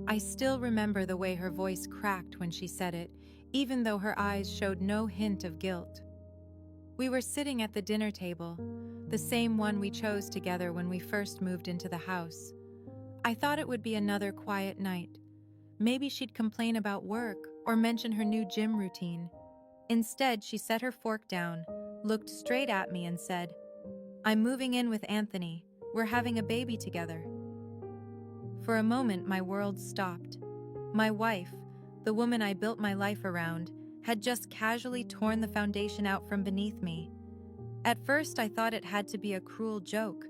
I still remember the way her voice cracked when she said it, even though her eyes showed no hint of guilt. We were sitting at the dinner table, the same one we chose together when we first moved into the house. I thought it would be another quiet night. Maybe she'd complain about work or mention her new gym routine. Instead, she set her fork down, looked straight at me, and said, "I'm moving in with Anthony. We're having a baby together." For a moment, my world stopped. My wife, the woman I built my life around, had just casually torn the foundation out from beneath me. At first, I thought it had to be a cruel joke.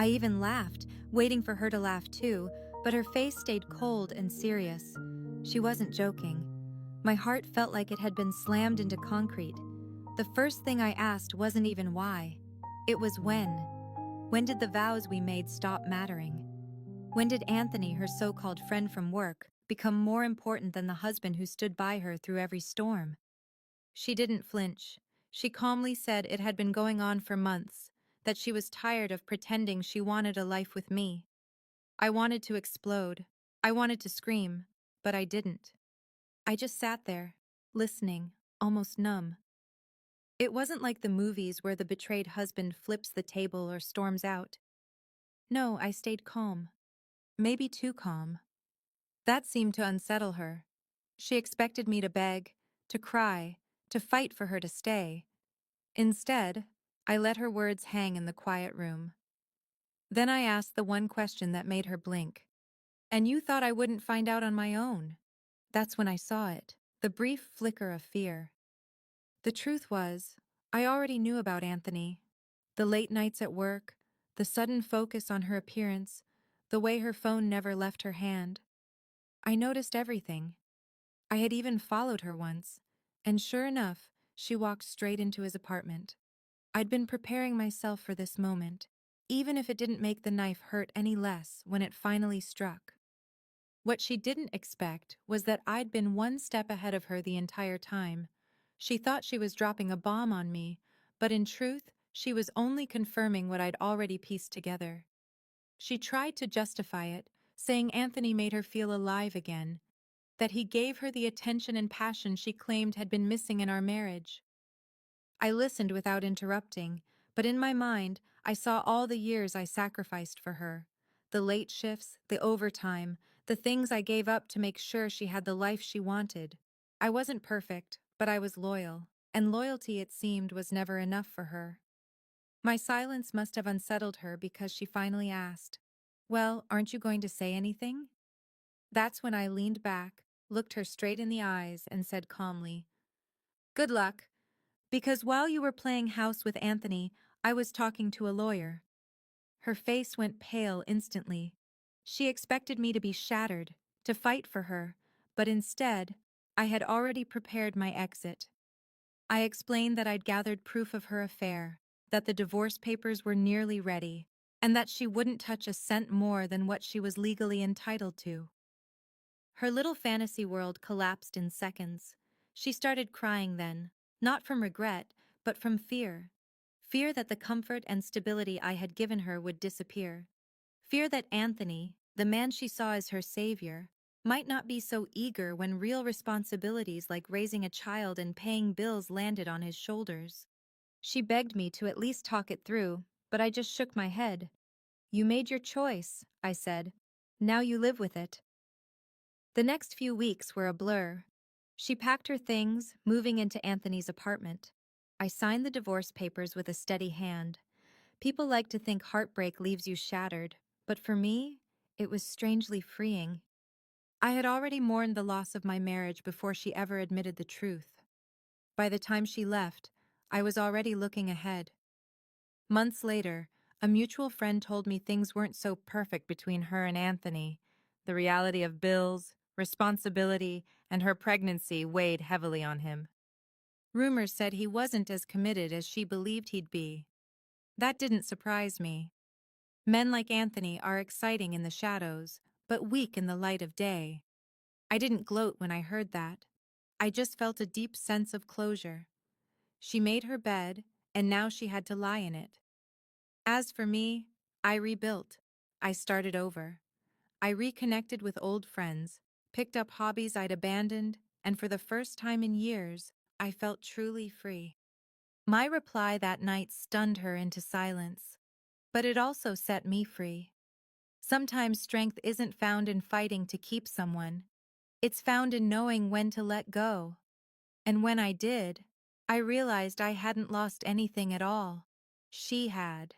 I even laughed, waiting for her to laugh too, but her face stayed cold and serious. She wasn't joking. My heart felt like it had been slammed into concrete. The first thing I asked wasn't even why. It was when. When did the vows we made stop mattering? When did Anthony, her so-called friend from work, become more important than the husband who stood by her through every storm? She didn't flinch. She calmly said it had been going on for months, that she was tired of pretending she wanted a life with me. I wanted to explode. I wanted to scream, but I didn't. I just sat there, listening, almost numb. It wasn't like the movies where the betrayed husband flips the table or storms out. No, I stayed calm. Maybe too calm. That seemed to unsettle her. She expected me to beg, to cry, to fight for her to stay. Instead, I let her words hang in the quiet room. Then I asked the one question that made her blink. "And you thought I wouldn't find out on my own?" That's when I saw it, the brief flicker of fear. The truth was, I already knew about Anthony. The late nights at work, the sudden focus on her appearance, the way her phone never left her hand. I noticed everything. I had even followed her once, and sure enough, she walked straight into his apartment. I'd been preparing myself for this moment, even if it didn't make the knife hurt any less when it finally struck. What she didn't expect was that I'd been one step ahead of her the entire time. She thought she was dropping a bomb on me, but in truth, she was only confirming what I'd already pieced together. She tried to justify it, saying Anthony made her feel alive again, that he gave her the attention and passion she claimed had been missing in our marriage. I listened without interrupting, but in my mind, I saw all the years I sacrificed for her. The late shifts, the overtime, the things I gave up to make sure she had the life she wanted. I wasn't perfect, but I was loyal, and loyalty, it seemed, was never enough for her. My silence must have unsettled her because she finally asked, "Well, aren't you going to say anything?" That's when I leaned back, looked her straight in the eyes, and said calmly, "Good luck. Because while you were playing house with Anthony, I was talking to a lawyer." Her face went pale instantly. She expected me to be shattered, to fight for her, but instead, I had already prepared my exit. I explained that I'd gathered proof of her affair, that the divorce papers were nearly ready, and that she wouldn't touch a cent more than what she was legally entitled to. Her little fantasy world collapsed in seconds. She started crying then, not from regret, but from fear. Fear that the comfort and stability I had given her would disappear. Fear that Anthony, the man she saw as her savior, might not be so eager when real responsibilities like raising a child and paying bills landed on his shoulders. She begged me to at least talk it through, but I just shook my head. "You made your choice," I said. "Now you live with it." The next few weeks were a blur. She packed her things, moving into Anthony's apartment. I signed the divorce papers with a steady hand. People like to think heartbreak leaves you shattered, but for me, it was strangely freeing. I had already mourned the loss of my marriage before she ever admitted the truth. By the time she left, I was already looking ahead. Months later, a mutual friend told me things weren't so perfect between her and Anthony. The reality of bills, responsibility, and her pregnancy weighed heavily on him. Rumors said he wasn't as committed as she believed he'd be. That didn't surprise me. Men like Anthony are exciting in the shadows, but weak in the light of day. I didn't gloat when I heard that. I just felt a deep sense of closure. She made her bed, and now she had to lie in it. As for me, I rebuilt. I started over. I reconnected with old friends, picked up hobbies I'd abandoned, and for the first time in years, I felt truly free. My reply that night stunned her into silence, but it also set me free. Sometimes strength isn't found in fighting to keep someone, it's found in knowing when to let go. And when I did, I realized I hadn't lost anything at all. She had.